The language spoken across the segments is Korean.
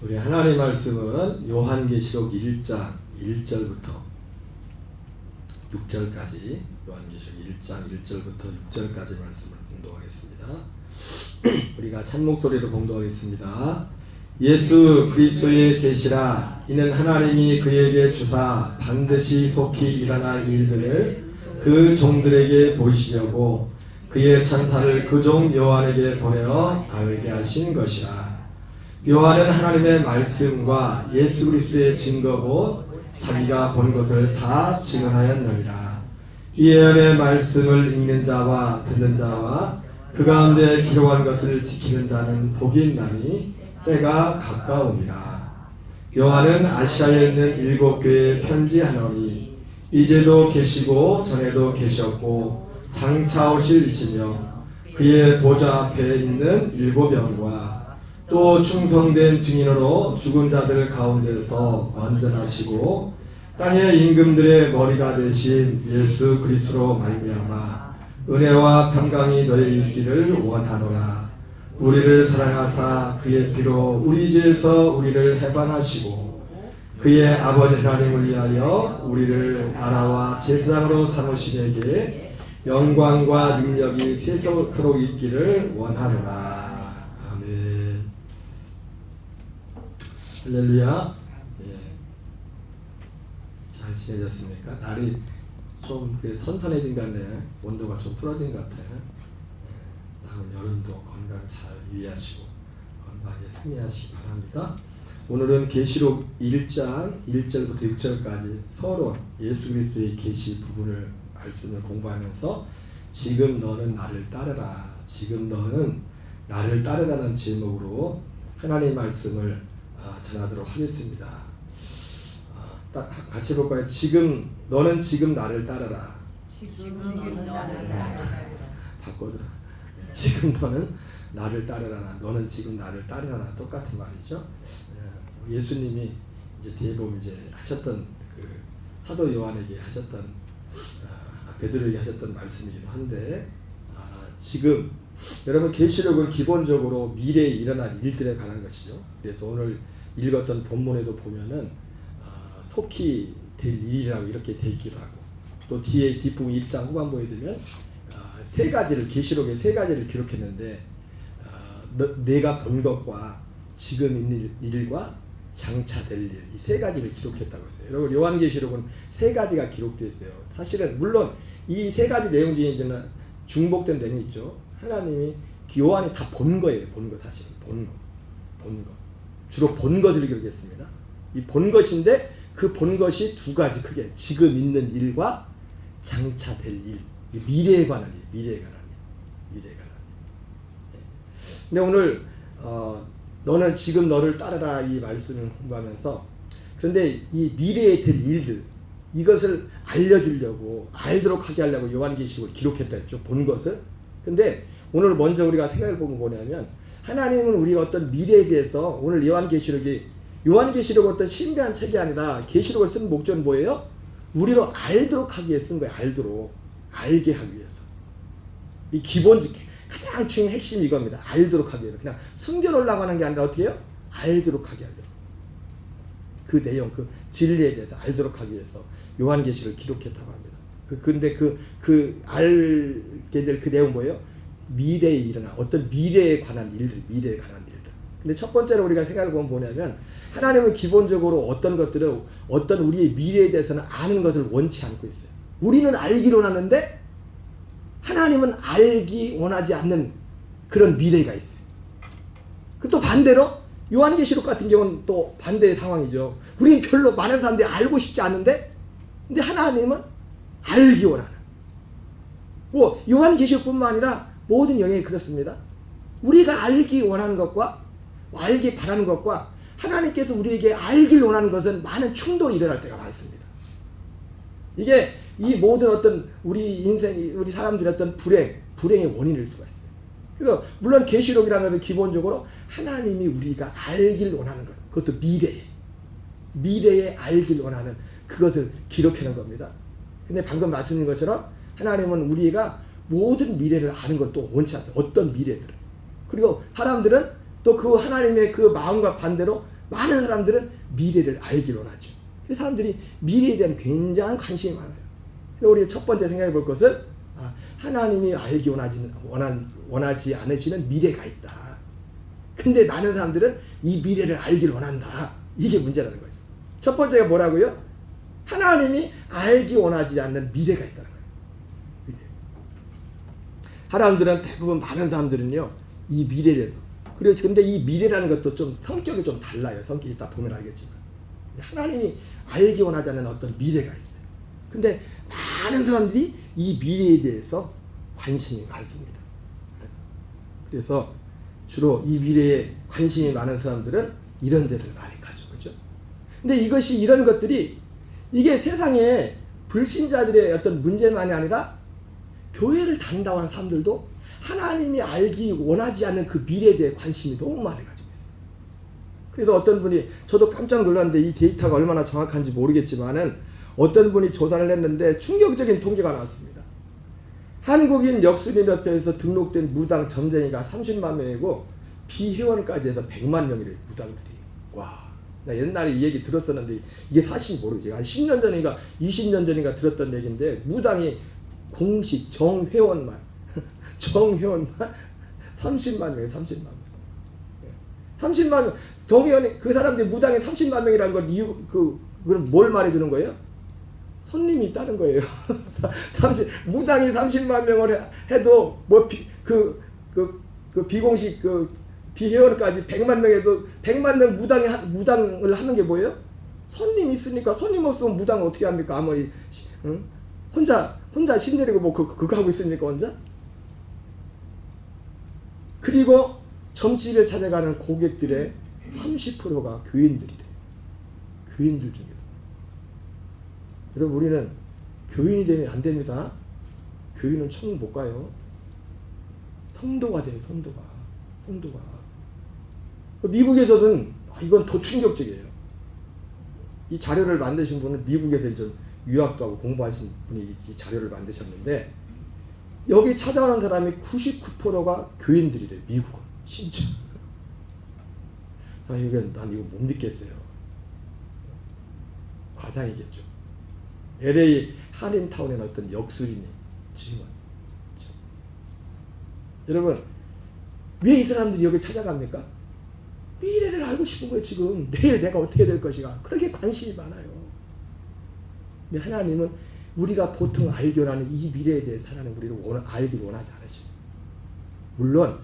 우리 하나님의 말씀은 요한계시록 1장 1절부터 6절까지, 요한계시록 1장 1절부터 6절까지 말씀을 공독하겠습니다. 우리가 찬목소리로 공독하겠습니다. 예수 그리스도의 계시라. 이는 하나님이 그에게 주사 반드시 속히 일어날 일들을 그 종들에게 보이시려고 그의 천사를 그 종 요한에게 보내어 알게 하신 것이라. 요한은 하나님의 말씀과 예수 그리스도의 증거 곧 자기가 본 것을 다 증언하였느니라. 이 예언의 말씀을 읽는 자와 듣는 자와 그 가운데 기록한 것을 지키는 자는 복이 있나니 때가 가까우니라. 요한은 아시아에 있는 7교회에 편지하노니 이제도 계시고 전에도 계셨고 장차 오실 이시며 그의 보좌 앞에 있는 7영과 또 충성된 증인으로 죽은 자들 가운데서 완전하시고 땅의 임금들의 머리가 되신 예수 그리스도로 말미암아 은혜와 평강이 너희 있기를 원하노라. 우리를 사랑하사 그의 피로 우리 죄에서 우리를 해방하시고 그의 아버지 하나님을 위하여 우리를 나라와 제사장으로 삼으시기에 영광과 능력이 세세토록 있기를 원하노라. 할렐루야. 예. 잘 지내셨습니까? 날이 좀 선선해진 것 같네요. 온도가 좀 풀어진 것 같아요. 예. 남은 여름도 건강 잘 유의하시고 건강에 승리하시기 바랍니다. 오늘은 계시록 1장 1절부터 6절까지 서로 예수 그리스도의 계시 부분을 말씀을 공부하면서 지금 너는 나를 따르라, 지금 너는 나를 따르라는 제목으로 하나님의 말씀을 전하도록 하겠습니다. 딱 같이 볼까요? 지금 너는 지금 나를 따르라. 지금 너는 나를 따르라. 바꿔들어. 지금 너는 나를 따르라. 너는 지금 나를 따르라. 똑같은 말이죠. 예수님이 이제 대부분 이제 하셨던 그 사도 요한에게 하셨던 베드로에게 하셨던 말씀이기도 한데 지금 여러분 계시록은 기본적으로 미래에 일어날 일들에 관한 것이죠. 그래서 오늘 읽었던 본문에도 보면은 속히 될 일이라고 이렇게 돼 있기도 하고 또 뒤에 뒷부분 1장 후반부에 되면 세 가지를 계시록에 세 가지를 기록했는데 내가 본 것과 지금 있는 일과 장차 될 일 이 세 가지를 기록했다고 했어요. 여러분 요한계시록은 세 가지가 기록되어 있어요. 사실은 물론 이 세 가지 내용 중에 이제는 중복된 내용이 있죠. 하나님이 요한이 다 본 거예요. 본 거 사실은 본 거. 주로 본 것을 기록했습니다. 이 본 것인데 그 본 것이 두 가지 크게 지금 있는 일과 장차 될 일, 미래에 관한 일, 미래에 관한 일. 네. 근데 오늘 너는 지금 너를 따르라 이 말씀을 공부하면서 그런데 이 미래에 될 일들 이것을 알려주려고 알도록 하게 하려고 요한계시록을 기록했다 했죠. 본 것을. 근데 오늘 먼저 우리가 생각해보면 뭐냐면 하나님은 우리가 어떤 미래에 대해서 오늘 요한계시록은 어떤 신비한 책이 아니라 계시록을 쓴 목적은 뭐예요? 우리로 알도록 하기 위해 쓴 거예요. 알게 하기 위해서. 이 기본 가장 중요한 핵심이 이겁니다. 알도록 하기 위해서. 그냥 숨겨놓으려고 하는 게 아니라 어떻게 해요? 알도록 하게 하려고. 그 내용, 그 진리에 대해서 알도록 하기 위해서 요한계시록을 기록했다고 합니다. 근데 알게 될 그 내용 뭐예요? 미래에 일어날 어떤 미래에 관한 일들. 근데 첫 번째로 우리가 생각해 보면 뭐냐면 하나님은 기본적으로 어떤 것들을 어떤 우리의 미래에 대해서는 아는 것을 원치 않고 있어요. 우리는 알기를 원하는데 하나님은 알기 원하지 않는 그런 미래가 있어요. 그리고 또 반대로 요한계시록 같은 경우는 또 반대의 상황이죠. 우리는 별로 많은 사람들이 알고 싶지 않은데 근데 하나님은 알기 원하는. 뭐 요한계시록뿐만 아니라 모든 영역이 그렇습니다. 우리가 알기 원하는 것과 알기 바라는 것과 하나님께서 우리에게 알길 원하는 것은 많은 충돌이 일어날 때가 많습니다. 이게 이 모든 어떤 우리 인생, 우리 사람들의 어떤 불행의 원인일 수가 있어요. 그래서 물론 계시록이라는 것은 기본적으로 하나님이 우리가 알길 원하는 것, 그것도 미래에 알길 원하는 그것을 기록하는 겁니다. 근데 방금 말씀드린 것처럼 하나님은 우리가 모든 미래를 아는 건 또 원치 않아요. 어떤 미래들을. 그리고 사람들은 또 그 하나님의 그 마음과 반대로 많은 사람들은 미래를 알기를 원하죠. 그래서 사람들이 미래에 대한 굉장한 관심이 많아요. 그래서 우리 첫 번째 생각해 볼 것은 하나님이 알기 원하지 않으시는 미래가 있다. 근데 많은 사람들은 이 미래를 알기를 원한다. 이게 문제라는 거죠. 첫 번째가 뭐라고요? 하나님이 알기 원하지 않는 미래가 있다는 거예요. 사람들은 대부분 많은 사람들은요, 이 미래에 대해서. 그리고 근데 이 미래라는 것도 좀 성격이 좀 달라요. 성격이 있다 보면 알겠지만. 하나님이 알기 원하지 않는 어떤 미래가 있어요. 근데 많은 사람들이 이 미래에 대해서 관심이 많습니다. 그래서 주로 이 미래에 관심이 많은 사람들은 이런 데를 많이 가죠. 그죠? 근데 이것이 이런 것들이 이게 세상에 불신자들의 어떤 문제만이 아니라 교회를 다닌다고 하는 사람들도 하나님이 알기 원하지 않는 그 미래에 대해 관심이 너무 많이 가지고 있어요. 그래서 어떤 분이, 저도 깜짝 놀랐는데 이 데이터가 얼마나 정확한지 모르겠지만은 어떤 분이 조사를 했는데 충격적인 통계가 나왔습니다. 한국인 역수민협회에서 등록된 무당 점쟁이가 30만 명이고 비회원까지 해서 100만 명이래요. 무당들이. 와, 나 옛날에 이 얘기 들었었는데 이게 사실 모르지. 한 10년 전인가 20년 전인가 들었던 얘기인데, 무당이 공식 정회원만 30만 명이에요. 30만 명. 30만 명. 정회원이, 그 사람들이 무당이 30만 명이라는 건 그럼 뭘 말해주는 거예요? 손님이 있다는 거예요. 무당이 30만 명을 해도 비공식 비회원까지 100만 명에도 100만 명 무당을 하는 게 뭐예요? 손님이 있으니까. 손님 없으면 무당을 어떻게 합니까? 아무리 혼자 신내리고 그거 하고 있으니까 혼자. 그리고 점집에 찾아가는 고객들의 30%가 교인들이래. 교인들 중에도. 여러분, 우리는 교인이 되면 안 됩니다. 교인은 천국 못 가요. 성도가 돼요. 성도가. 미국에서는 이건 더 충격적이에요. 이 자료를 만드신 분은 미국에서 좀 유학도 하고 공부하신 분이 이 자료를 만드셨는데, 여기 찾아오는 사람이 99%가 교인들이래요. 미국은. 진짜. 난 이거 못 믿겠어요. 과장이겠죠. LA 한인타운에 어떤 역술인이 지금. 여러분, 왜 이 사람들이 여기 찾아갑니까? 미래를 알고 싶은 거예요. 지금 내일 내가 어떻게 될 것인가. 그렇게 관심이 많아요. 근데 하나님은 우리가 보통 알기 원하는 이 미래에 대해서 하나님 우리를 알기를 원하지 않으시고, 물론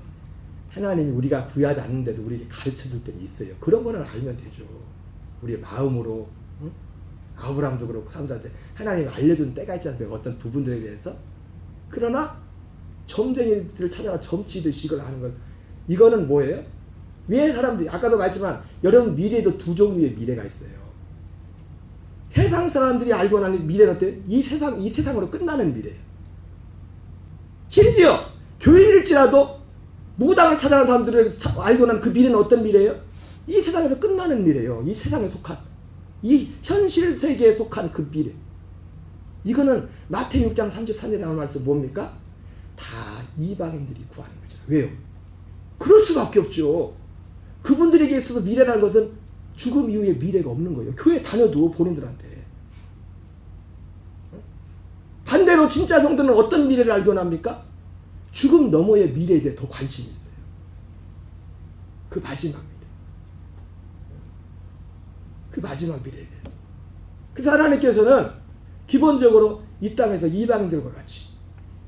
하나님이 우리가 구하지 않는데도 우리에게 가르쳐줄 때는 있어요. 그런 거는 알면 되죠. 우리의 마음으로. 응? 아브라함도 그렇고 사람들한테 하나님이 알려준 때가 있지 않습니까? 어떤 부분들에 대해서. 그러나 점쟁이들을 찾아가 점치듯이 이걸 하는 건, 이거는 뭐예요? 왜 사람들이, 아까도 말했지만 여러분, 미래에도 두 종류의 미래가 있어요. 세상 사람들이 알고 나는 미래는 어때요? 이 세상으로 끝나는 미래예요. 심지어 교인일지라도 무당을 찾아간 사람들을 알고 난 그 미래는 어떤 미래예요? 이 세상에서 끝나는 미래예요. 이 세상에 속한, 이 현실 세계에 속한 그 미래. 이거는 마태복음 6장 33절에 나오는 말씀 뭡니까? 다 이방인들이 구하는 거죠. 왜요? 그럴 수밖에 없죠. 그분들에게 있어서 미래라는 것은 죽음 이후에 미래가 없는 거예요. 교회 다녀도 본인들한테. 반대로 진짜 성도는 어떤 미래를 알기 원합니까? 죽음 너머의 미래에 대해 더 관심이 있어요. 그 마지막 미래. 그 마지막 미래에 대해서. 그래서 하나님께서는 기본적으로 이 땅에서 이방인들과 같이,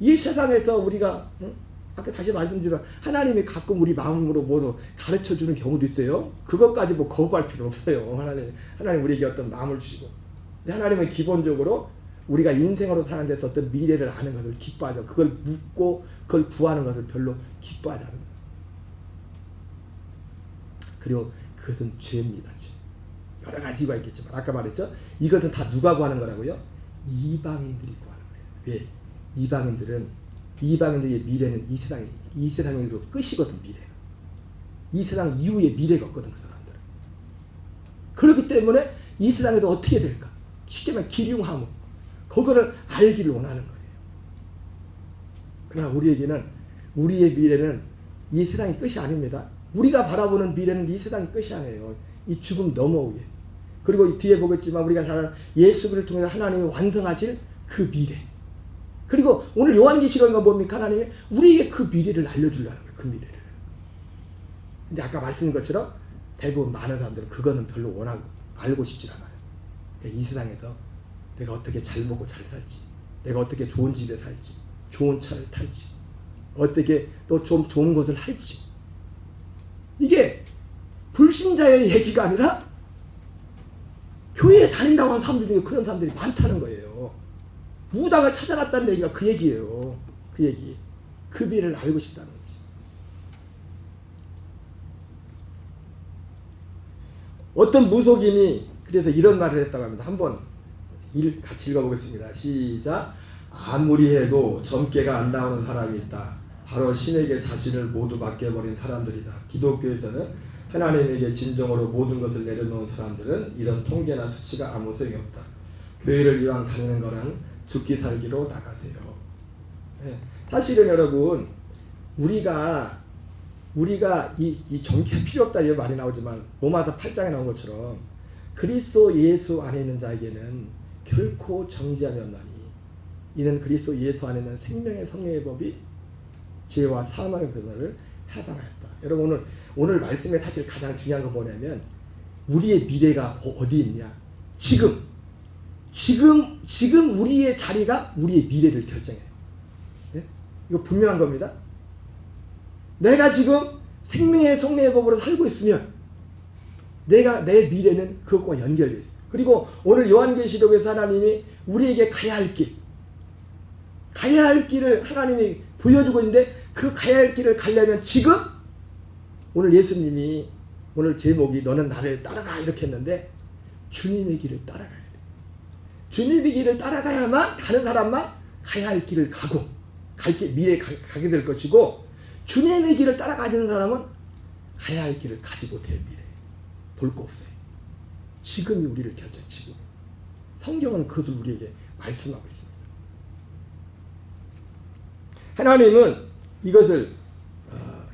이 세상에서 우리가, 아까 다시 말씀드린 하나님이 가끔 우리 마음으로 뭐 가르쳐주는 경우도 있어요. 그것까지 뭐 거부할 필요 없어요. 하나님 우리에게 어떤 마음을 주시고. 하나님은 기본적으로 우리가 인생으로 사는 데서 어떤 미래를 아는 것을 기뻐하죠. 그걸 묻고 그걸 구하는 것을 별로 기뻐하지 않는 거예요. 그리고 그것은 죄입니다. 죄. 여러 가지 이유가 있겠지만 아까 말했죠. 이것은 다 누가 구하는 거라고요? 이방인들이 구하는 거예요. 왜? 이방인들의 미래는 이 세상의 끝이거든. 미래. 이 세상 이후의 미래가 없거든. 그 사람들은. 그렇기 때문에 이 세상에서 어떻게 될까? 쉽게 말하면 기륭하무. 그거를 알기를 원하는 거예요. 그러나 우리에게는, 우리의 미래는 이 세상의 끝이 아닙니다. 우리가 바라보는 미래는 이 세상의 끝이 아니에요. 이 죽음 넘어오게. 그리고 뒤에 보겠지만 우리가 잘 아는 예수 그리스도를 통해서 하나님이 완성하실 그 미래. 그리고 오늘 요한계시록은 뭡니까? 하나님이 우리에게 그 미래를 알려주려는 거예요. 그 미래를. 근데 아까 말씀드린 것처럼 대부분 많은 사람들은 그거는 별로 원하고 알고 싶지 않아요. 이 세상에서 내가 어떻게 잘 먹고 잘 살지, 내가 어떻게 좋은 집에 살지, 좋은 차를 탈지, 어떻게 또 좀 좋은 것을 할지. 이게 불신자의 얘기가 아니라 교회에 다닌다고 하는 사람들 중에 그런 사람들이 많다는 거예요. 무당을 찾아갔다는 얘기가 그 얘기예요. 그 얘기. 그 미래를 알고 싶다는 거지. 어떤 무속인이 그래서 이런 말을 했다고 합니다. 한번 같이 읽어보겠습니다. 시작. 아무리 해도 점괘가 안 나오는 사람이 있다. 바로 신에게 자신을 모두 맡겨버린 사람들이다. 기독교에서는 하나님에게 진정으로 모든 것을 내려놓은 사람들은 이런 통계나 수치가 아무 소용이 없다. 교회를 이왕 다니는 거는 죽기 살기로 나가세요. 네. 사실은 여러분 우리가 이 정죄 필요 없다 이런 말이 나오지만 로마서 8장에 나온 것처럼 그리스도 예수 안에 있는 자에게는 결코 정죄함이 없나니 이는 그리스도 예수 안에 있는 생명의 성령의 법이 죄와 사망의 변화를 해방하였다. 여러분 오늘 말씀에 사실 가장 중요한 건 뭐냐면 우리의 미래가 어디 있냐. 지금 우리의 자리가 우리의 미래를 결정해요. 네? 이거 분명한 겁니다. 내가 지금 생명의 성령의 법으로 살고 있으면 내 미래는 그것과 연결되어 있어요. 그리고 오늘 요한계시록에서 하나님이 우리에게 가야 할 길을 하나님이 보여주고 있는데 그 가야 할 길을 가려면 지금 오늘 예수님이 오늘 제목이 너는 나를 따라가 이렇게 했는데 주님의 길을 따라가야 돼. 주님의 길을 따라가야만 다른 사람만 가야 할 길을 가고 미래에 가게 될 것이고 주님의 길을 따라가는 사람은 가야 할 길을 가지 못해요. 미래 볼 거 없어요. 지금이 우리를 결정. 지금 성경은 그것을 우리에게 말씀하고 있습니다. 하나님은 이것을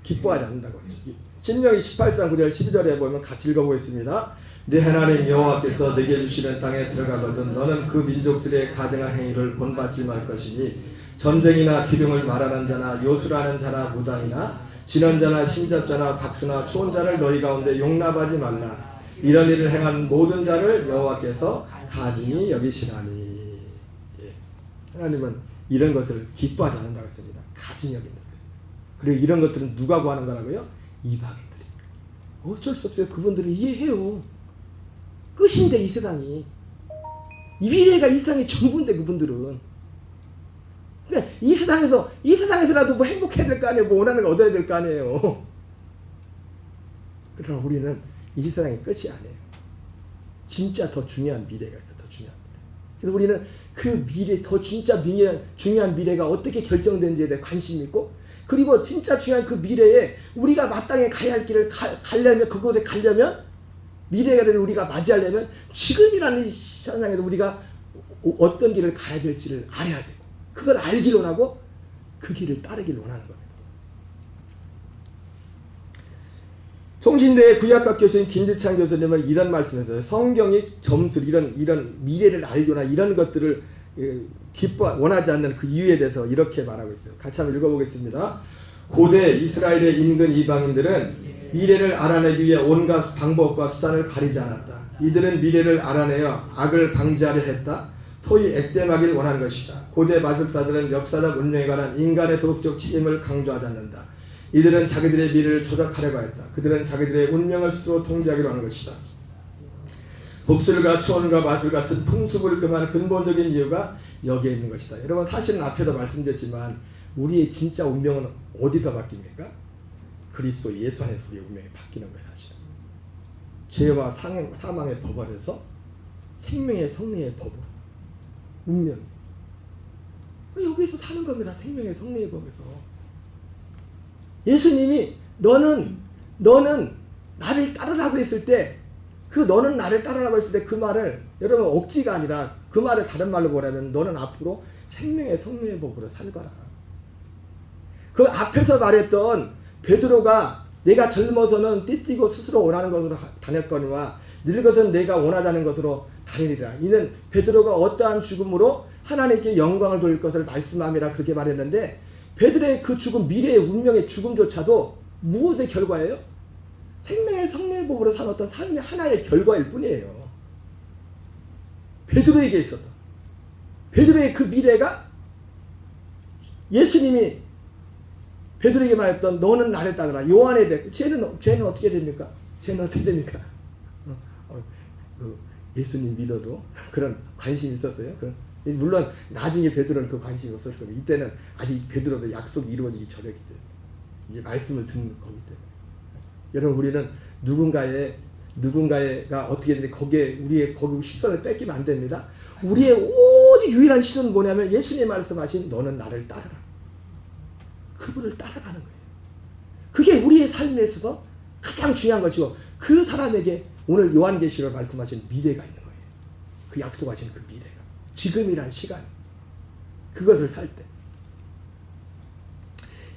기뻐하지 않는다고 했죠. 신명기 18장 9절 12절에 보면 같이 읽어보겠습니다. 내 하나님 여호와께서 내게 주시는 땅에 들어가거든 너는 그 민족들의 가증한 행위를 본받지 말 것이니 전쟁이나 기둥을 말하는 자나 요술하는 자나 무당이나 진언자나 신잡자나 박수나 초혼자를 너희 가운데 용납하지 말라. 이런 일을 행하는 모든 자를 여호와께서 가증히 여기시나니. 예. 하나님은 이런 것을 기뻐하지 않는다고 했습니다. 가증히 여긴다고 했습니다. 그리고 이런 것들은 누가 구하는 거라고요? 이방인들이. 어쩔 수 없어요. 그분들은 이해해요. 끝인데 이 세상이. 이 미래가 이 세상의 전부인데 그분들은. 근데 이 세상에서라도 뭐 행복해야 될 거 아니에요. 뭐 원하는 거 얻어야 될 거 아니에요. 그러나 우리는 이 세상이 끝이 아니에요. 진짜 더 중요한 미래가 있어요. 더 중요한 미래. 그래서 우리는 그 미래, 더 진짜 중요한 미래가 어떻게 결정되는지에 대해 관심이 있고, 그리고 진짜 중요한 그 미래에 우리가 마땅히 가야 할 길을 가려면, 그곳에 가려면, 미래를 우리가 맞이하려면 지금이라는 이 세상에도 우리가 어떤 길을 가야 될지를 알아야 되고, 그걸 알기를 원하고 그 길을 따르기를 원하는 겁니다. 송신대의 구약학 교수인 김지찬 교수님은 이런 말씀에서 성경이 점수를 이런 미래를 알거나 이런 것들을 원하지 않는 그 이유에 대해서 이렇게 말하고 있어요. 같이 한번 읽어보겠습니다. 고대 이스라엘의 인근 이방인들은 미래를 알아내기 위해 온갖 방법과 수단을 가리지 않았다. 이들은 미래를 알아내어 악을 방지하려 했다. 소위 액땜하기를 원한 것이다. 고대 마술사들은 역사적 운명에 관한 인간의 도덕적 책임을 강조하지 않는다. 이들은 자기들의 미래를 조작하려고 했다. 그들은 자기들의 운명을 스스로 통제하기로 하는 것이다. 복술과 초혼과 마술 같은 풍습을 금하는 근본적인 이유가 여기에 있는 것이다. 여러분 사실은 앞에서 말씀드렸지만 우리의 진짜 운명은 어디서 바뀝니까? 그리스도 예수 안에서 우리의 운명이 바뀌는 거예요. 사실은. 죄와 사망의 법 아래서 생명의 성령의 법으로 운명. 여기서 사는 겁니다. 생명의 성령의 법에서. 예수님이 너는 나를 따르라고 했을 때, 그 너는 나를 따르라고 했을 때 그 말을 여러분 억지가 아니라 그 말을 다른 말로 뭐라면 너는 앞으로 생명의 성령의 법으로 살거라. 그 앞에서 말했던 베드로가 내가 젊어서는 띠띠고 스스로 원하는 것으로 다녔거니와 늙어서는 내가 원하자는 것으로 다니리라. 이는 베드로가 어떠한 죽음으로 하나님께 영광을 돌릴 것을 말씀함이라 그렇게 말했는데, 베드로의 그 죽음, 미래의 운명의 죽음조차도 무엇의 결과예요? 생명의 성례복으로 산 어떤 삶의 하나의 결과일 뿐이에요. 베드로에게 있어서 베드로의 그 미래가 예수님이 베드로에게 말했던 너는 나를 따르라. 요한에 대해 죄는 어떻게 됩니까? 죄는 어떻게 됩니까? 예수님 믿어도 그런 관심이 있었어요. 물론 나중에 베드로는 그 관심이 없었을 거예요. 이때는 아직 베드로도 약속이 이루어지기 전이기 때문에 이제 말씀을 듣는 거기 때문에. 여러분, 우리는 누군가가 어떻게 되는데 거기에 우리의 거기 시선을 뺏기면 안 됩니다. 우리의 오직 유일한 시선은 뭐냐면 예수님 말씀하신 너는 나를 따르라. 그분을 따라가는 거예요. 그게 우리의 삶에 있어서 가장 중요한 것이고, 그 사람에게 오늘 요한계시록 말씀하신 미래가 있는 거예요. 그 약속하신 그 미래가 지금이란 시간, 그것을 살 때.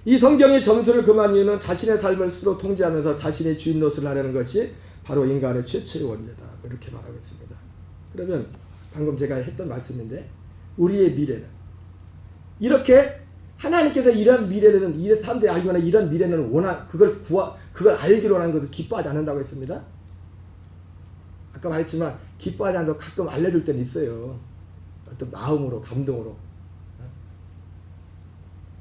이 성경의 점수를 금한 이유는 자신의 삶을 스스로 통제하면서 자신의 주인 노릇을 하려는 것이 바로 인간의 최초의 원죄다, 이렇게 말하고 있습니다. 그러면 방금 제가 했던 말씀인데, 우리의 미래는 이렇게 하나님께서 이런 미래는 이 사람들이 알기로는 이런 미래는 그걸 알기로 하는 것을 기뻐하지 않는다고 했습니다. 아까 말했지만 기뻐하지 않아도 가끔 알려줄 때는 있어요. 어떤 마음으로, 감동으로.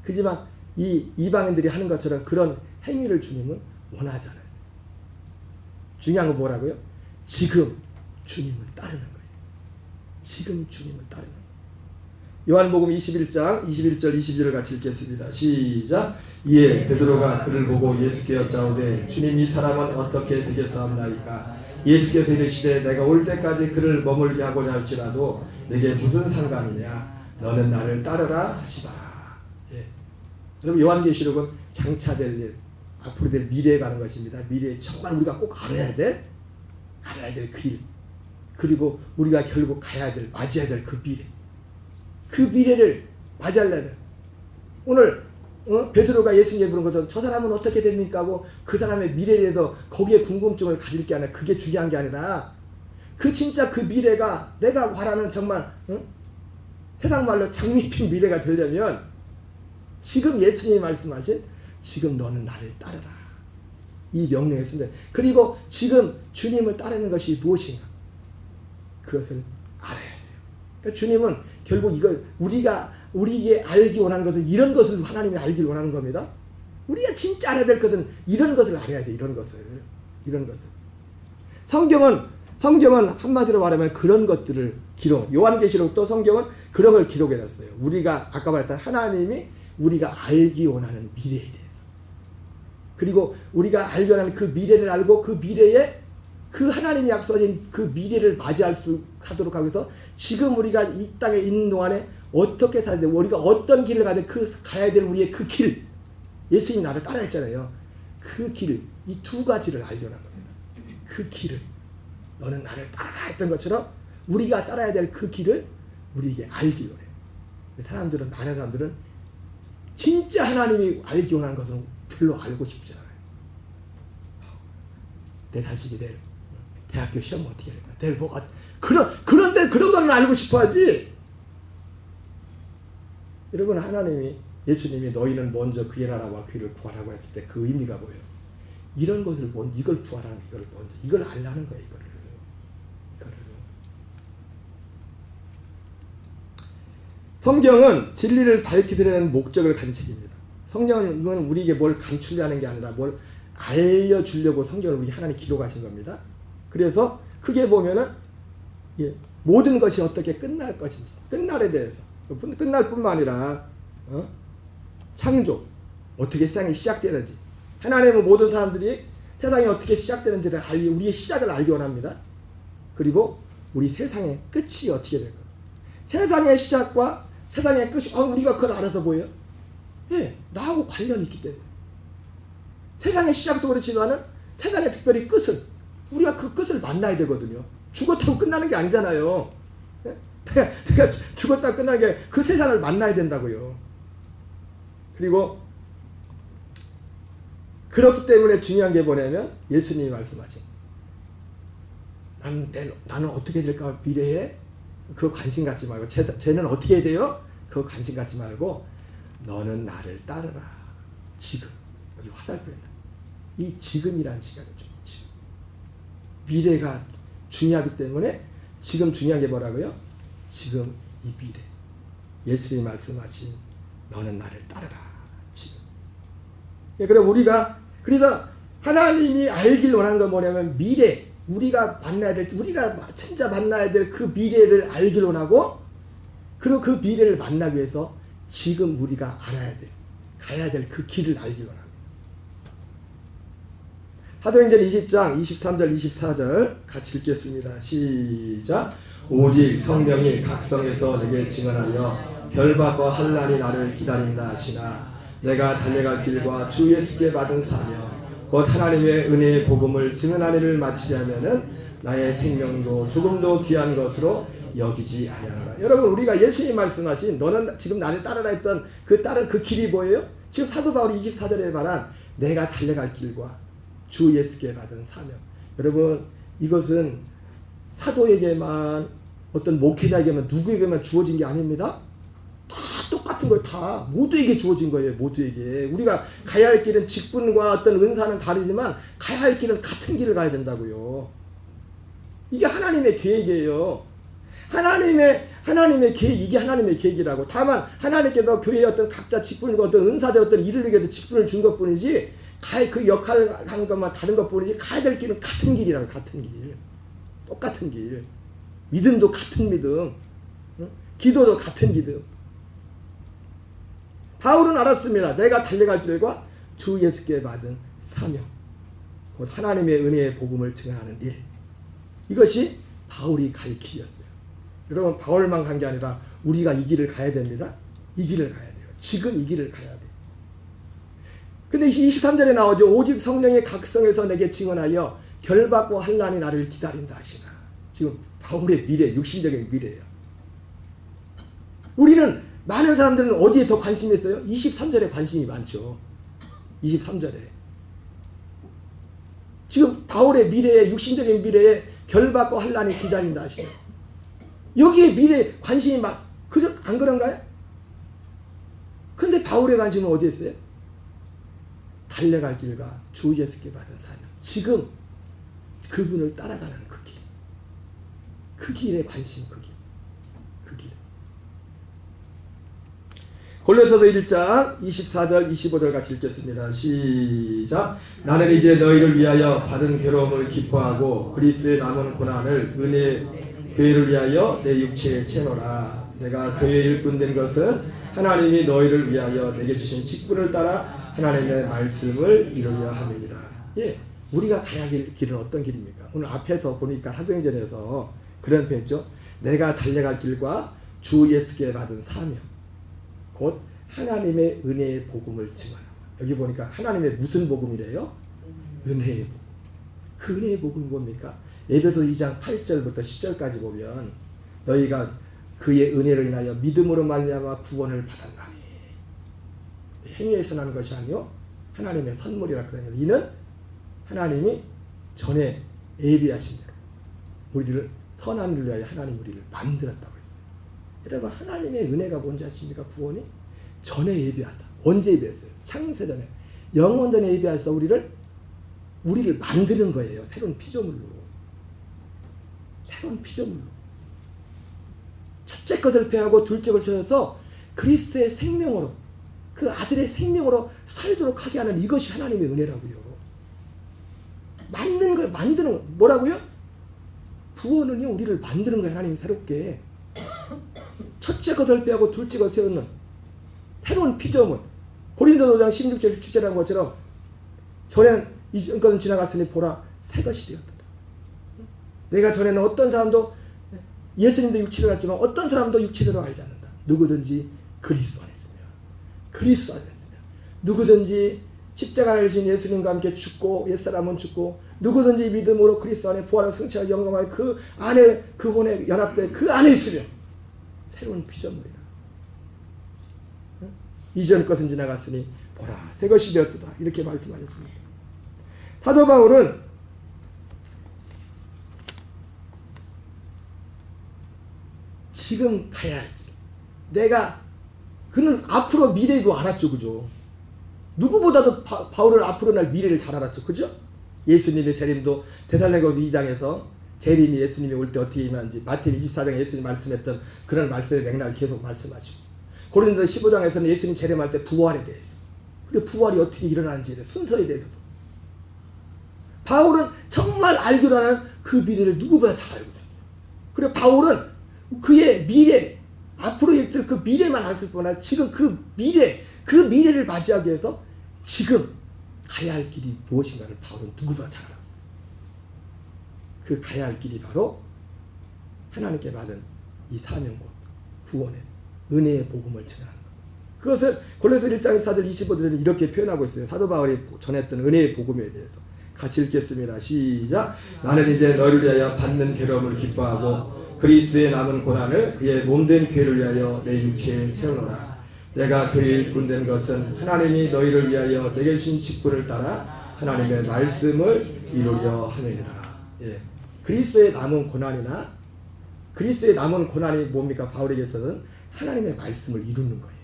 그지만 이 이방인들이 하는 것처럼 그런 행위를 주님은 원하지 않아요. 중요한 건 뭐라고요? 지금 주님을 따르는 거예요. 지금 주님을 따르는 거예요. 요한복음 21장 21절 22절을 같이 읽겠습니다. 시작. 이에 베드로가 그를 보고 예수께 여짜오되 주님, 이 사람은 어떻게 되겠사옵나이까? 예수께서 이르시되 내가 올 때까지 그를 머물게 하고자 할지라도 내게 무슨 상관이냐? 너는 나를 따르라 하시다. 예. 여러분, 요한계시록은 장차될 일, 앞으로 될 미래에 가는 것입니다. 미래에 정말 우리가 꼭 알아야 될 그 일, 그리고 우리가 결국 맞이해야 될 그 미래, 그 미래를 맞이하려면 오늘 베드로가 예수님께 물은 것은 저 사람은 어떻게 됩니까? 하고 그 사람의 미래에 대해서 거기에 궁금증을 가질 게 아니라, 그게 중요한 게 아니라 진짜 그 미래가 내가 바라는 정말 세상 말로 장밋빛 미래가 되려면 지금 예수님이 말씀하신 지금 너는 나를 따르라, 이 명령을 했습니다. 그리고 지금 주님을 따르는 것이 무엇인가, 그것을 알아야 돼요. 그러니까 주님은 결국 우리에게 알기 원하는 것은 이런 것을 하나님이 알기를 원하는 겁니다. 우리가 진짜 알아야 될 것은 이런 것을 알아야 돼. 이런 것을. 성경은 한마디로 말하면 그런 것들을 요한계시록도 성경은 그런 걸 기록해놨어요. 우리가 아까 말했던 하나님이 우리가 알기 원하는 미래에 대해서, 그리고 우리가 알기 원하는 그 미래를 알고 그 미래에 그 하나님이 약속하신 그 미래를 맞이할 수 하도록 하기 위해서 지금 우리가 이 땅에 있는 동안에 어떻게 살아야 돼, 우리가 어떤 길을 가야 될 우리의 그 길, 예수님이 나를 따라 했잖아요. 그 길, 이 두 가지를 알려는 겁니다. 그 길을 너는 나를 따라 했던 것처럼 우리가 따라야 될 그 길을 우리에게 알기 원해요. 많은 사람들은 진짜 하나님이 알기 원하는 것은 별로 알고 싶지 않아요. 내 자식이 내일 대학교 시험 어떻게 할까, 내일 뭐가, 그런데 그런 거는 알고 싶어 하지. 여러분, 예수님이 너희는 먼저 그의 나라와 그를 구하라고 했을 때 그 의미가 뭐예요? 이런 것을 이걸 구하라는, 이걸 알라는 거예요. 이거를. 성경은 진리를 밝히려는 목적을 가진 책입니다. 성경은 우리에게 뭘 감추려는 게 아니라 뭘 알려주려고 성경을 우리 하나님 기록하신 겁니다. 그래서 크게 보면은 모든 것이 어떻게 끝날 것인지, 끝날에 대해서, 끝날 뿐만 아니라 창조, 어떻게 세상이 시작되는지, 하나님은 모든 사람들이 세상이 어떻게 시작되는지를 우리의 시작을 알기 원합니다. 그리고 우리 세상의 끝이 어떻게 될까, 세상의 시작과 세상의 끝이 우리가 그걸 알아서 보여요? 예, 나하고 관련이 있기 때문에. 세상의 시작도 그렇지만은 세상의 특별히 끝은 우리가 그 끝을 만나야 되거든요. 죽었다고 끝나는 게 아니잖아요. 내가 죽었다고 끝나는 게 그 세상을 만나야 된다고요. 그리고 그렇기 때문에 중요한 게 뭐냐면 예수님이 말씀하신 나는 어떻게 될까 미래에 그거 관심 갖지 말고 쟤는 어떻게 돼요? 그거 관심 갖지 말고 너는 나를 따르라. 지금 여기 화살표에 이 지금이라는 시간이죠. 지금. 미래가 중요하기 때문에 지금 중요한 게 뭐라고요? 지금 이 미래. 예수님이 말씀하신 너는 나를 따르라. 지금. 그럼 그래서 하나님이 알길 원하는 건 뭐냐면 미래. 우리가 진짜 만나야 될 그 미래를 알길 원하고 그리고 그 미래를 만나기 위해서 지금 우리가 가야 될 그 길을 알길 원합니다. 사도행전 20장 23절 24절 같이 읽겠습니다. 시작. 오직 성령이 각성에서 내게 증언하여 결박과 환난이 나를 기다린다 하시나 내가 달려갈 길과 주 예수께 받은 사명 곧 하나님의 은혜의 복음을 증언하는 일을 마치려면은 나의 생명도 조금도 귀한 것으로 여기지 아니하노라. 여러분 우리가 예수님 말씀하신 너는 지금 나를 따르라 했던 그 길이 뭐예요? 지금 사도 바울이 24절에 말한 내가 달려갈 길과 주 예수께 받은 사명. 여러분 이것은 사도에게만 어떤 목회자에게만 누구에게만 주어진 게 아닙니다. 다 똑같은 거예요. 다 모두에게 주어진 거예요. 모두에게. 우리가 가야 할 길은 직분과 어떤 은사는 다르지만 가야 할 길은 같은 길을 가야 된다고요. 이게 하나님의 계획이에요. 하나님의 계획, 이게 하나님의 계획이라고. 다만 하나님께서 교회의 어떤 각자 직분과 어떤 은사대 어떤 일을 위해서 직분을 준 것뿐이지 그 역할을 하는 것만 다른 것뿐이지 가야 될 길은 같은 길이라고. 같은 길. 똑같은 길. 믿음도 같은 믿음. 기도도 같은 기도. 바울은 알았습니다. 내가 달려갈 길과 주 예수께 받은 사명 곧 하나님의 은혜의 복음을 증언하는 일. 이것이 바울이 갈 길이었어요. 여러분 바울만 간 게 아니라 우리가 이 길을 가야 됩니다. 이 길을 가야 돼요. 지금 이 길을 가야 돼요. 근데 23절에 나오죠. 오직 성령의 각성에서 내게 증언하여 결박과 환난이 나를 기다린다 하시나. 지금 바울의 미래, 육신적인 미래예요. 우리는 많은 사람들은 어디에 더 관심이 있어요? 23절에 관심이 많죠. 23절에. 지금 바울의 미래에 육신적인 미래에 결박과 환난이 기다린다 하시죠. 여기에 미래에 관심이 그저 안 그런가요? 근데 바울의 관심은 어디에 있어요? 달려갈 길과 주 예수께 받은 사명. 지금 그분을 따라가는 그 길. 그 길에 관심, 그 길. 그 길. 골로새서 1장 24절 25절 같이 읽겠습니다. 시작. 나는 이제 너희를 위하여 받은 괴로움을 기뻐하고 그리스도의 남은 고난을 은혜 교회를 위하여 내 육체에 채노라. 내가 교회의 일꾼 된 것은 하나님이 너희를 위하여 내게 주신 직분을 따라 하나님의 말씀을 이루려 함이니라. 예, 우리가 가야 할 길은 어떤 길입니까? 오늘 앞에서 보니까 사도행전에서 그런 표현이죠. 내가 달려갈 길과 주 예수께 받은 사명 곧 하나님의 은혜의 복음을 증언하라. 여기 보니까 하나님의 무슨 복음이래요? 은혜의 복음. 그 은혜의 복음이 뭡니까? 에베소 2장 8절부터 10절까지 보면 너희가 그의 은혜로 인하여 믿음으로 말미암아 구원을 받았나니 행위에서 나는 것이 아니요 하나님의 선물이라 그러면 이는 하나님이 전에 예비하신 대로 우리를 선한 일을 위하여 하나님 우리를 만들었다고 했어요. 여러분 하나님의 은혜가 뭔지 아십니까? 구원이 전에 예비하사. 언제 예비했어요? 창세전에 영원전에 예비하사 우리를 만드는 거예요. 새로운 피조물로. 새로운 피조물로. 첫째 것을 폐하고 둘째 것을 쳐서 그리스도의 생명으로 그 아들의 생명으로 살도록 하게 하는 이것이 하나님의 은혜라고요. 만드는 거예요. 만드는 거. 뭐라고요? 구원은요 우리를 만드는 거예요. 하나님이 새롭게. 첫째 것을 빼고 둘째 것을 세우는 새로운 피조물. 고린도서 5장 16절 17절한 것처럼 전에는 이전 것은 지나갔으니 보라 새 것이 되었다. 내가 전에는 어떤 사람도 예수님도 육체로 갔지만 어떤 사람도 육체대로 알지 않는다. 누구든지 그리스도 안에 있으며 그리스도 안에 있으며 누구든지 십자가를 진 예수님과 함께 죽고 옛사람은 죽고 누구든지 믿음으로 그리스도 안에 부활한 승천한 영광의 그 안에 그 혼에 연합돼 그 안에 있으며 새로운 피조물이라. 이전 것은 지나갔으니 보라 새 것이 되었도다. 이렇게 말씀하셨습니다. 사도 바울은 지금 가야 할 길, 그는 앞으로 미래도 알았죠, 그죠? 누구보다도 바울은 앞으로 날 미래를 잘 알았죠, 그죠? 예수님의 재림도 데살로니가서 2장에서 재림이 예수님이 올 때 어떻게 임하는지, 마태복음 24장에 예수님 말씀했던 그런 말씀의 맥락을 계속 말씀하시고, 고린도 15장에서는 예수님 재림할 때 부활에 대해서, 그리고 부활이 어떻게 일어나는지에 대해서, 순서에 대해서도 바울은 정말 알기로 하는 그 미래를 누구보다 잘 알고 있었어요. 그리고 바울은 그의 미래, 앞으로 있을 그 미래만 알았을 뿐 아니라 지금 그 미래를 맞이하기 위해서 지금 가야 할 길이 무엇인가를 바울은 누구보다 잘 알았어요. 그 가야 할 길이 바로 하나님께 받은 이 사명과 구원의 은혜의 복음을 전하는 것. 그것을 골로새 1장 4절 25절에는 이렇게 표현하고 있어요. 사도 바울이 전했던 은혜의 복음에 대해서 같이 읽겠습니다. 시작. 나는 이제 너희를 위하여 받는 괴로움을 기뻐하고 그리스도의 남은 고난을 그의 몸된 교회를 위하여 내 육체에 채우노라. 내가 교회의 일꾼된 것은 하나님이 너희를 위하여 내게 주신 직분을 따라 하나님의 말씀을 이루려 함이니라. 예. 그리스도의 남은 고난이 뭡니까? 바울에게서는 하나님의 말씀을 이루는 거예요.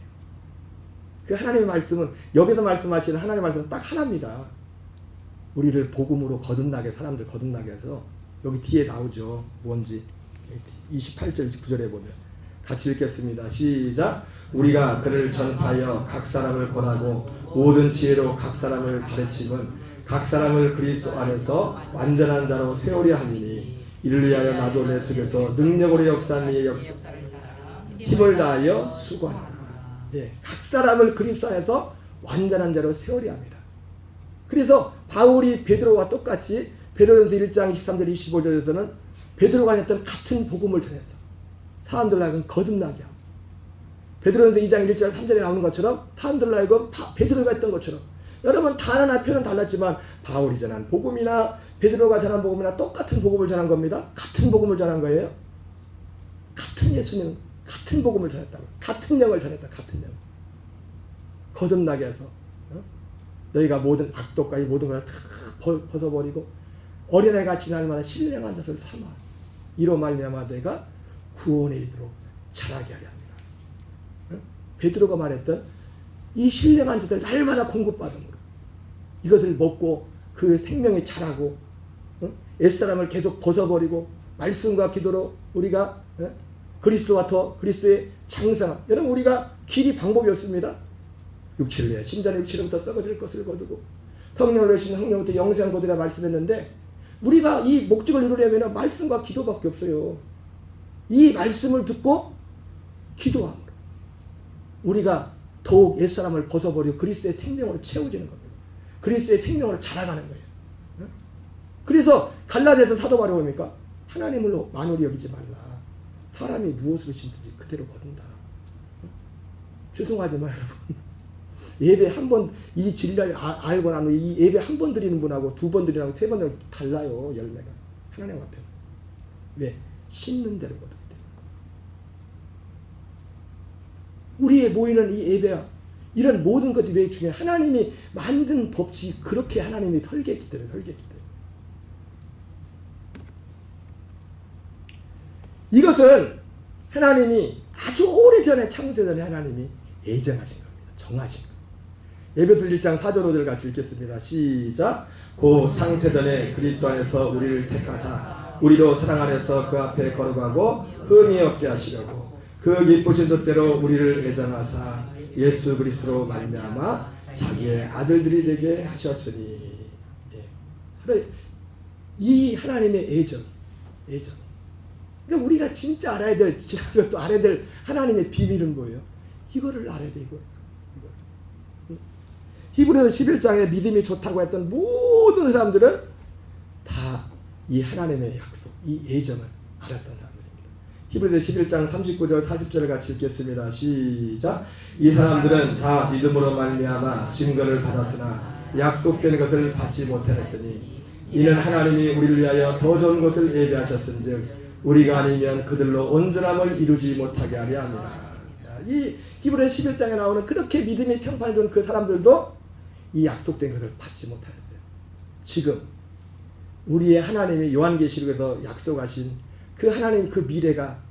그 하나님의 말씀은, 여기서 말씀하시는 하나님의 말씀은 딱 하나입니다. 우리를 복음으로 사람들 거듭나게 해서, 여기 뒤에 나오죠. 뭔지 28절 9절에 보면 같이 읽겠습니다. 시작. 우리가 그를 전파하여 각 사람을 권하고 모든 지혜로 각 사람을 가르침은 각 사람을 그리스도 안에서 완전한 자로 세우려 함이니 이를 위하여 나도 내 속에서 능력으로 역사하는 이의 힘을 다하여 수고하노라. 예, 각 사람을 그리스도 안에서 완전한 자로 세우려 합니다. 그래서 바울이 베드로와 똑같이 베드로전서 1장 23절 25절에서는 베드로가 했던 같은 복음을 전해서 사람들로 하여금 거듭나게 하고, 베드로전서 2장 1절 3절에 나오는 것처럼 사람들로 하여금 베드로가 했던 것처럼, 여러분 단어나 표현은 달랐지만 바울이 전한 복음이나 베드로가 전한 복음이나 똑같은 복음을 전한 겁니다. 같은 복음을 전한 거예요. 같은 예수님, 같은 복음을 전했다고, 같은 영을 전했다. 같은 영 거듭나게 해서 너희가 모든 악독과 이 모든 것을 다 벗어버리고 어린아이가 지날마다 신령한 자를 삼아 이로 말미암아 내가 구원에 이르도록 자라게 하려 합니다. 베드로가 말했던 이 신령한 자들 날마다 공급받음으로 이것을 먹고 그 생명이 자라고 옛사람을 계속 벗어버리고 말씀과 기도로 우리가 그리스도의 장성한, 여러분 우리가 길이 방법이 없습니다. 육체를 내야 신전의 육체로부터 썩어질 것을 거두고 성령을 내신 성령부터 영생을 거두라 말씀했는데, 우리가 이 목적을 이루려면 말씀과 기도밖에 없어요. 이 말씀을 듣고 기도함으로 우리가 더욱 옛사람을 벗어버리고 그리스도의 생명으로 채워지는 겁니다. 그리스도의 생명으로 자라가는 거예요. 그래서 갈라디아서 사도 바울이 뭡니까? 하나님을 만홀히 여기지 말라. 사람이 무엇으로 심든지 그대로 거둔다. 죄송하지만 여러분, 예배 한 번, 이 진리를 알고 난 후 이 예배 한 번 드리는 분하고 두 번 드리는 분하고 세 번 드리는 분 달라요. 열매가 하나님 앞에. 왜? 심는 대로 거두기 때문에. 우리의 모이는 이 예배와 이런 모든 것들이 왜 중요해? 하나님이 만든 법칙이 그렇게 하나님이 설계했기 때문에. 이것은 하나님이 아주 오래전에 창세전에 하나님이 예정하신 겁니다. 정하신 겁니다. 에베소 1장 4절 5절 같이 읽겠습니다. 시작. 고 창세전에 그리스도 안에서 우리를 택하사 우리로 사랑 안에서 그 앞에 거룩하고 흠이 없게 하시려고 그 기쁘신 뜻대로 우리를 애정하사 예수 그리스도로 말미암아 자기의 아들들이 되게 하셨으니. 예. 이 하나님의 애정. 그러니까 우리가 진짜 알아야 될, 또 알아야 될 하나님의 비밀은 뭐예요? 이거를 알아야 돼, 이거. 히브리서 11장에 믿음이 좋다고 했던 모든 사람들은 다 이 하나님의 약속, 이 예정을 알았던 사람들입니다. 히브리서 11장 39절 40절을 같이 읽겠습니다. 시작. 이 사람들은 다 믿음으로 말미암아 증거를 받았으나 약속된 것을 받지 못하였으니 이는 하나님이 우리를 위하여 더 좋은 것을 예비하셨은즉 우리가 아니면 그들로 온전함을 이루지 못하게 하려 합니다. 이 히브리서 11장에 나오는 그렇게 믿음이 평판해준 그 사람들도 이 약속된 것을 받지 못하였어요. 지금 우리의 하나님이 요한계시록에서 약속하신 그 하나님 그 미래가,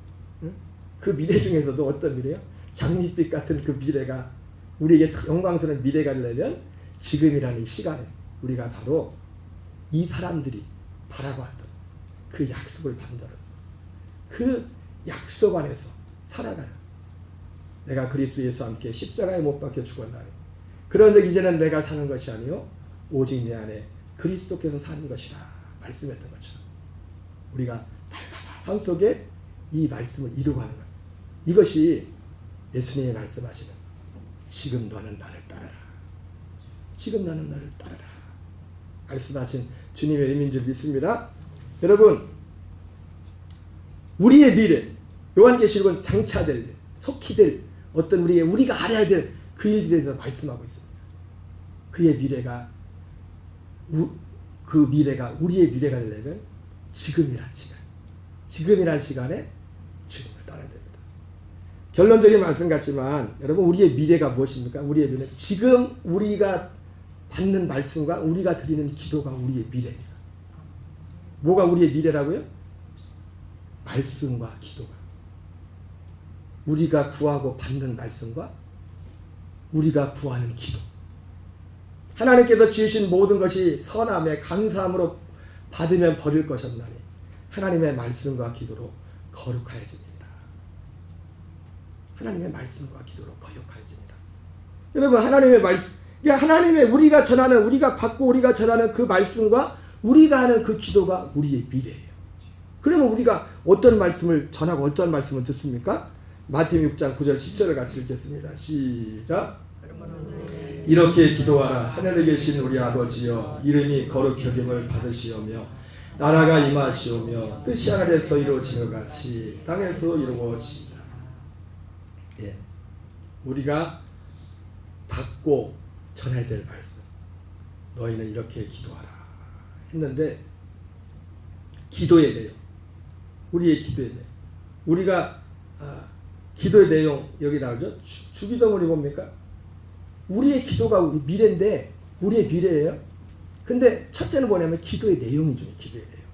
그 미래 중에서도 어떤 미래요? 장밋빛 같은 그 미래가 우리에게 영광스러운 미래가 되려면 지금이라는 이 시간에 우리가 바로 이 사람들이 바라봤던 그 약속을 받들어서 그 약속 안에서 살아가는, 내가 그리스도 예수와 함께 십자가에 못 박혀 죽었나니 그런데 이제는 내가 사는 것이 아니요 오직 내 안에 그리스도께서 사는 것이라 말씀했던 것처럼 우리가 날마다 삶 속에 이 말씀을 이루고 하는 것, 이것이 예수님이 말씀하시는 지금 너는 나를 따르라, 지금 너는 나를 따르라 말씀하신 주님의 의미인 줄 믿습니다. 여러분, 우리의 미래, 요한계시록은 장차될, 속히 될 어떤 우리가 알아야 될 그 일들에 대해서 말씀하고 있습니다. 그의 미래가, 그 미래가 우리의 미래가 되려면 지금이란 시간에 주님을 따라야 됩니다. 결론적인 말씀 같지만 여러분, 우리의 미래가 무엇입니까? 우리의 미래는 지금 우리가 받는 말씀과 우리가 드리는 기도가 우리의 미래입니다. 뭐가 우리의 미래라고요? 말씀과 기도가. 우리가 구하고 받는 말씀과 우리가 구하는 기도. 하나님께서 지으신 모든 것이 선함에 감사함으로 받으면 버릴 것이었나니 하나님의 말씀과 기도로 거룩하여집니다. 하나님의 말씀과 기도로 거룩하여집니다. 여러분, 하나님의 말씀, 하나님의 우리가 전하는, 우리가 받고 우리가 전하는 그 말씀과 우리가 하는 그 기도가 우리의 미래예요. 그러면 우리가 어떤 말씀을 전하고 어떤 말씀을 듣습니까? 마태복음 6장 9절 10절을 같이 읽겠습니다. 시작. 이렇게 기도하라. 하늘에 계신 우리 아버지여, 이름이 거룩히 여김을 받으시오며 나라가 임하시오며 뜻이 하늘에서 이루어지는 것 같이 땅에서 이루어지리라. 예, 우리가 받고 전해야 될 말씀, 너희는 이렇게 기도하라 했는데, 기도의 내용, 우리의 기도의 내용, 우리가 기도의 내용 여기 나오죠. 주기도문이 뭡니까? 우리의 기도가 우리 미래인데, 우리의 미래예요. 근데 첫째는 뭐냐면 기도의 내용이죠. 기도의 내용.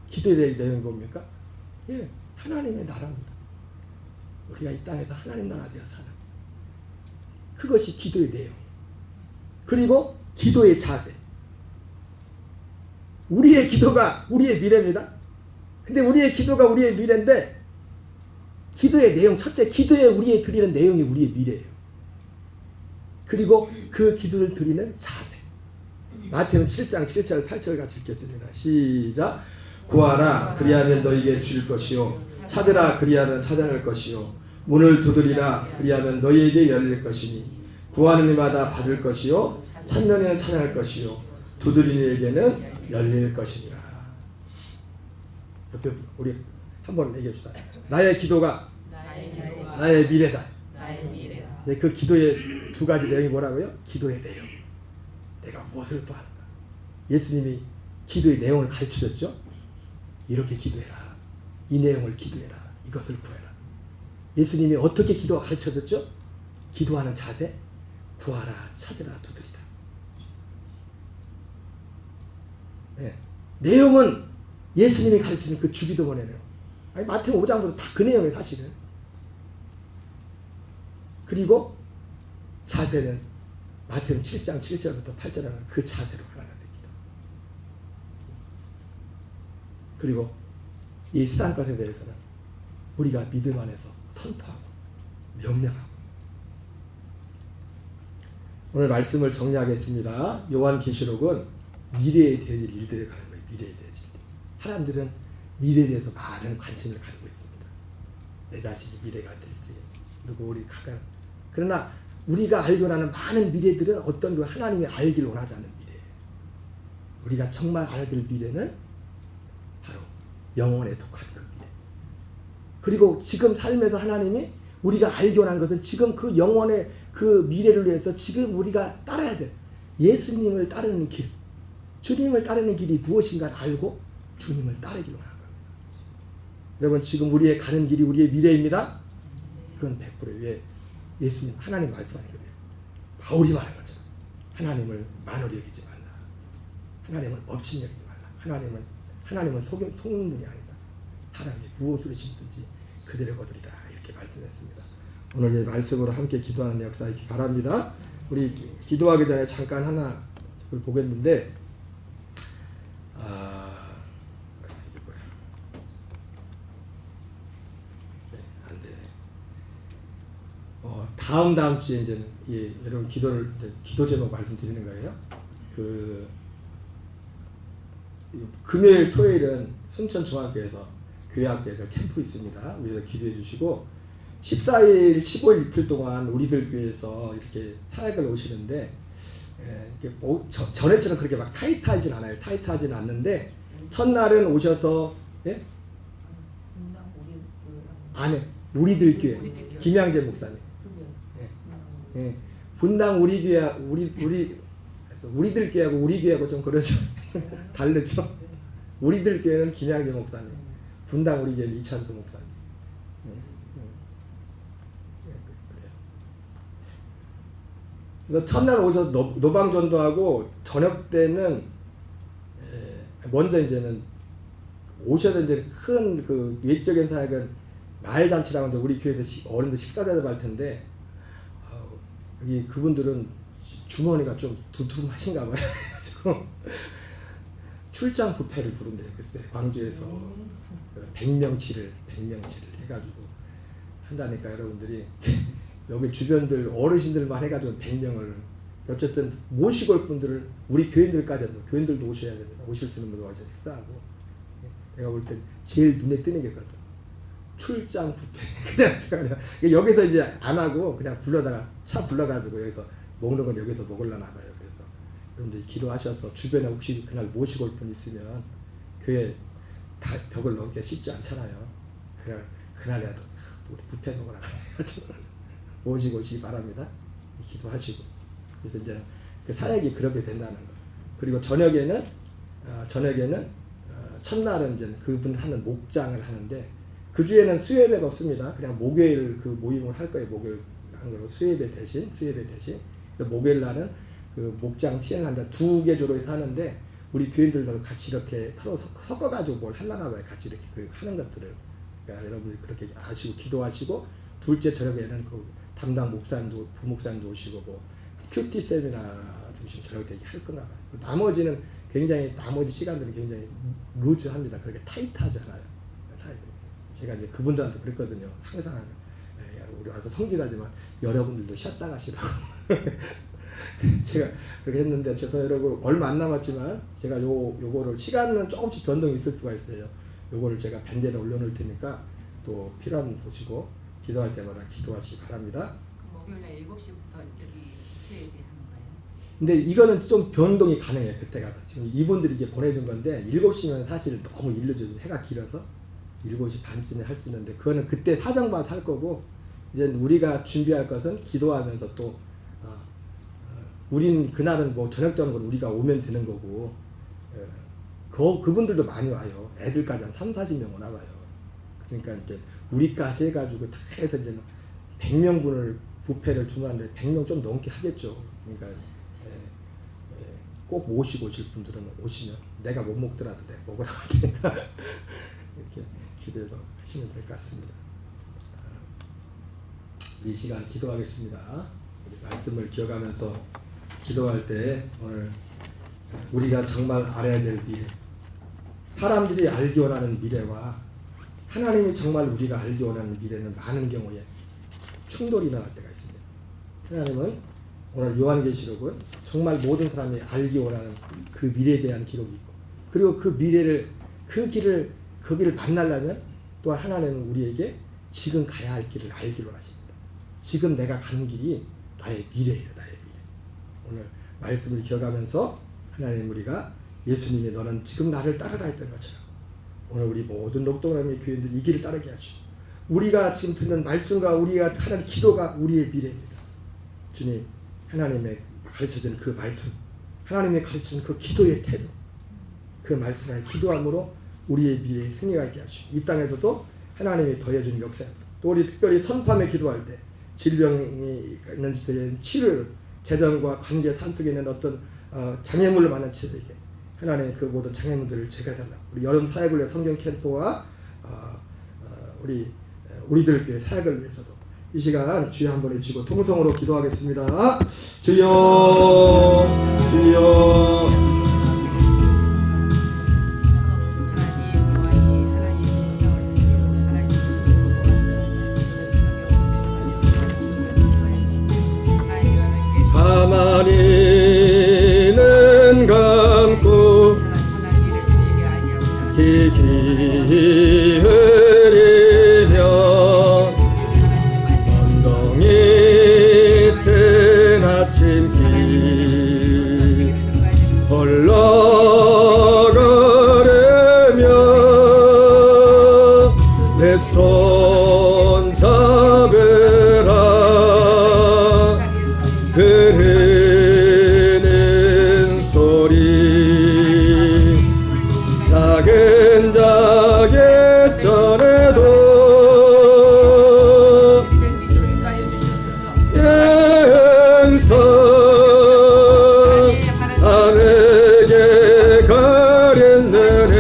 기도의 내용이 뭡니까? 예, 하나님의 나라입니다. 우리가 이 땅에서 하나님 나라 되어 사는, 그것이 기도의 내용. 그리고 기도의 자세. 우리의 기도가 우리의 미래입니다. 근데 우리의 기도가 우리의 미래인데, 기도의 내용, 첫째 기도에 우리의 드리는 내용이 우리의 미래예요. 그리고 그 기도를 드리는 자세. 마태복음 7장 7절 8절 같이 읽겠습니다. 시작. 구하라 그리하면 너희에게 주실 것이요, 찾으라 그리하면 찾아낼 것이요, 문을 두드리라 그리하면 너희에게 열릴 것이니 구하는 이마다 받을 것이요, 찾는 이는 찾아낼 것이요, 두드리는 이에게는 열릴 것이니라. 옆에 우리 한번 얘기합시다. 나의 기도가 나의 미래다. 네, 그 기도의 두 가지 내용이 뭐라고요? 기도의 내용. 내가 무엇을 구하는가. 예수님이 기도의 내용을 가르치셨죠. 이렇게 기도해라. 이 내용을 기도해라. 이것을 구해라. 예수님이 어떻게 기도 가르쳐줬죠? 기도하는 자세. 구하라, 찾으라, 두드리라. 네. 내용은 예수님이 가르치는 그 주기도문의 내용. 아니, 마태복음 5장부터 다 그 내용이에요, 사실은. 그리고 자세는 마태복음 7장 7절부터 8절 하는 그 자세로 하나님 기도. 그리고 이 세상 것에 대해서는 우리가 믿음 안에서 선포하고 명령하고. 오늘 말씀을 정리하겠습니다. 요한계시록은 미래에 대해질 일들에 가는 거예요. 미래에 대해질 일. 사람들은 미래에 대해서 많은 관심을 가지고 있습니다. 내 자식이 미래가 될지, 누구 우리 가까. 그러나 우리가 알고 하는 많은 미래들은 어떤 그 하나님이 알기를 원하지 않는 미래예요. 우리가 정말 알아야 될 미래는 바로 영원에 속한 그 미래. 그리고 지금 삶에서 하나님이 우리가 알기 원하는 것은 지금 그 영원의 그 미래를 위해서 지금 우리가 따라야 될 예수님을 따르는 길, 주님을 따르는 길이 무엇인가 알고 주님을 따르기로 하는 겁니다. 여러분, 지금 우리의 가는 길이 우리의 미래입니다. 그건 100%의 예수님, 하나님 말씀하는 거예요. 바울이 말한 것처럼 하나님을 만홀히 여기지 말라. 하나님은 업신여기지 말라. 하나님은 속는 분이 아니다. 사람이 무엇으로 심든지 그대로 거두리라. 이렇게 말씀했습니다. 오늘 이 말씀으로 함께 기도하는 역사 있기 바랍니다. 우리 기도하기 전에 잠깐 하나 보겠는데, 이게 뭐야? 네, 안 되네. 다음 주에 이제 여러분 기도 제목 말씀드리는 거예요. 금요일, 토요일은 순천 중학교에서 교회 앞에서 캠프 있습니다. 우리가 기도해 주시고 14일, 15일 이틀 동안 우리들 교회에서 이렇게 사역을 오시는데 전에처럼 그렇게 막 타이트하진 않아요. 타이트하진 않는데 첫날은 오셔서 안에 우리들 교회 김양재 목사님 분당 우리 교회 우리들 교회하고 우리 교회하고 좀 그러죠. 다르죠. 우리들 교회는 김양재 목사님, 분당 우리 교회 이찬수 목사님. 그래서 첫날 오셔서 노방전도하고 저녁 때는 먼저 이제는 오셔서 이제 큰 그 외적인 사역은 마을 잔치라고 하는데 우리 교회에서 어른들 식사 대접할 텐데 여기 그분들은 주머니가 좀 두툼하신가 봐요. 출장 뷔페를 부른대요. 글쎄 광주에서 100명치를 해가지고 한다니까 여러분들이 여기 주변들 어르신들만 해가지고 100명을 어쨌든 모시고 올 분들을 우리 교인들도 오셔야 됩니다. 오실 수 있는 분들 와서 식사하고 내가 볼 때 제일 눈에 띄는 게 있거든. 출장 뷔페. 그냥 여기서 이제 안 하고 그냥 차 불러가지고 여기서 먹는 건 여기서 먹으려나 봐요. 그래서 여러분들이 기도하셔서 주변에 혹시 그날 모시고 올 분 있으면 교회 다 벽을 넘기가 쉽지 않잖아요. 그날이라도 우리 뷔페 먹으라 모시고 오시기 바랍니다. 기도하시고. 그래서 이제 그 사역이 그렇게 된다는 거. 그리고 저녁에는 첫날은 이제 그분 하는 목장을 하는데 그 주에는 수요예배가 없습니다. 그냥 목요일 그 모임을 할 거예요. 목요일 한 거로 수요예배 대신. 목요일 날은 그 목장 시행한다. 2개조로 해서 하는데 우리 교인들도 같이 이렇게 서로 섞어가지고 뭘 하려나 봐요. 같이 이렇게 그 하는 것들을. 그러니까 여러분들이 그렇게 아시고 기도하시고 둘째 저녁에는 그 담당 목사님도 부목사님도 오시고 뭐 큐티 세미나 중심 저녁 되게 할 건가 봐요. 나머지는 나머지 시간들은 굉장히 루즈합니다. 그렇게 타이트하잖아요. 제가 이제 그분들한테 그랬거든요. 항상 우리 와서 성기하지만 여러분들도 쉬었다 가시라고. 제가 그렇게 했는데 여러분 얼마 안 남았지만 제가 요거를 시간은 조금씩 변동이 있을 수가 있어요. 요거를 제가 밴드에다 올려놓을 테니까 또 필요한 보시고 기도할 때마다 기도하시기 바랍니다. 목요일날 7시부터 여기 수요일에 하는 거예요? 근데 이거는 좀 변동이 가능해요. 그때가 지금 이분들이 이제 보내준 건데 7시면 사실 너무 일늦어요. 해가 길어서 7시 반쯤에 할 수 있는데 그거는 그때 사정 봐서 할 거고 이제 우리가 준비할 것은 기도하면서 또 우린 그날은 뭐 저녁 때는 건 우리가 오면 되는 거고 그분들도 많이 와요. 애들까지 한 30-40명 오나 봐요. 그러니까 이제 우리까지 해가지고 다 해서 이제 100명분을 뷔페를 주문하는데 100명 좀 넘게 하겠죠. 그러니까 꼭 모시고 오실 분들은 오시면 내가 못 먹더라도 내가 먹으라고 할 테니까 이렇게 기도해서 하시면 될 것 같습니다. 이 시간 기도하겠습니다. 우리 말씀을 기억하면서 기도할 때 오늘 우리가 정말 알아야 될 미래, 사람들이 알기 원하는 미래와 하나님이 정말 우리가 알기 원하는 미래는 많은 경우에 충돌이 나올 때가 있습니다. 하나님은 오늘 요한계시록은 정말 모든 사람이 알기 원하는 그 미래에 대한 기록이 있고 그리고 그 미래를 그 길을 만나려면 또한 하나님은 우리에게 지금 가야 할 길을 알기로 하십니다. 지금 내가 가는 길이 나의 미래예요. 나의 미래. 오늘 말씀을 기억하면서 하나님 우리가 예수님이 너는 지금 나를 따르라 했던 것처럼 오늘 우리 모든 녹동람의 교인들 이 길을 따르게 하시고 우리가 지금 듣는 말씀과 우리가 하는 기도가 우리의 미래입니다. 주님 하나님의 가르쳐준 그 말씀 하나님의 가르쳐준 그 기도의 태도 그 말씀과 기도함으로 우리의 미래에 승리가 있게 하시고 이 땅에서도 하나님이 더해준 역사 또 우리 특별히 선팜에 기도할 때 질병이 있는 시대에 치료를 재정과 관계 산속에 있는 어떤 장애물을 만난 치료에게 하나님 그 모든 장애물들을 제거해 달라. 우리 여름 사역을 위해 성경 캠프와 우리들 교회 사역을 위해서도 이 시간 주여 한번 해주시고 통성으로 기도하겠습니다. 주여 주여. 가만히는 감고 귀 기울이며 엉덩이 뜬 아침길 홀러 걸으며 내 손 잡으라 흐르는 소리 작은 자의 전에도 영성 하늘에 가렸느네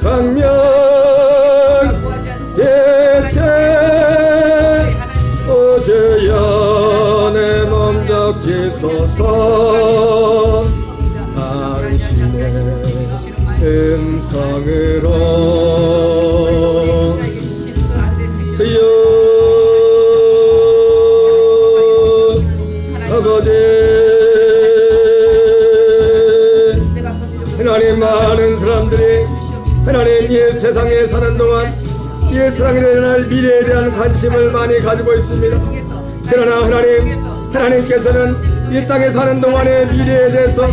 광명 예체 오주여 내 몸 적시소서 당신의 음성으로 주여 아버지 하나님 많은 사람들이 하나님 이 세상에 사는 동안 이 세상에 일어날 미래에 대한 관심을 많이 가지고 있습니다. 그러나 하나님께서는 이 땅에 사는 동안의 미래에 대해서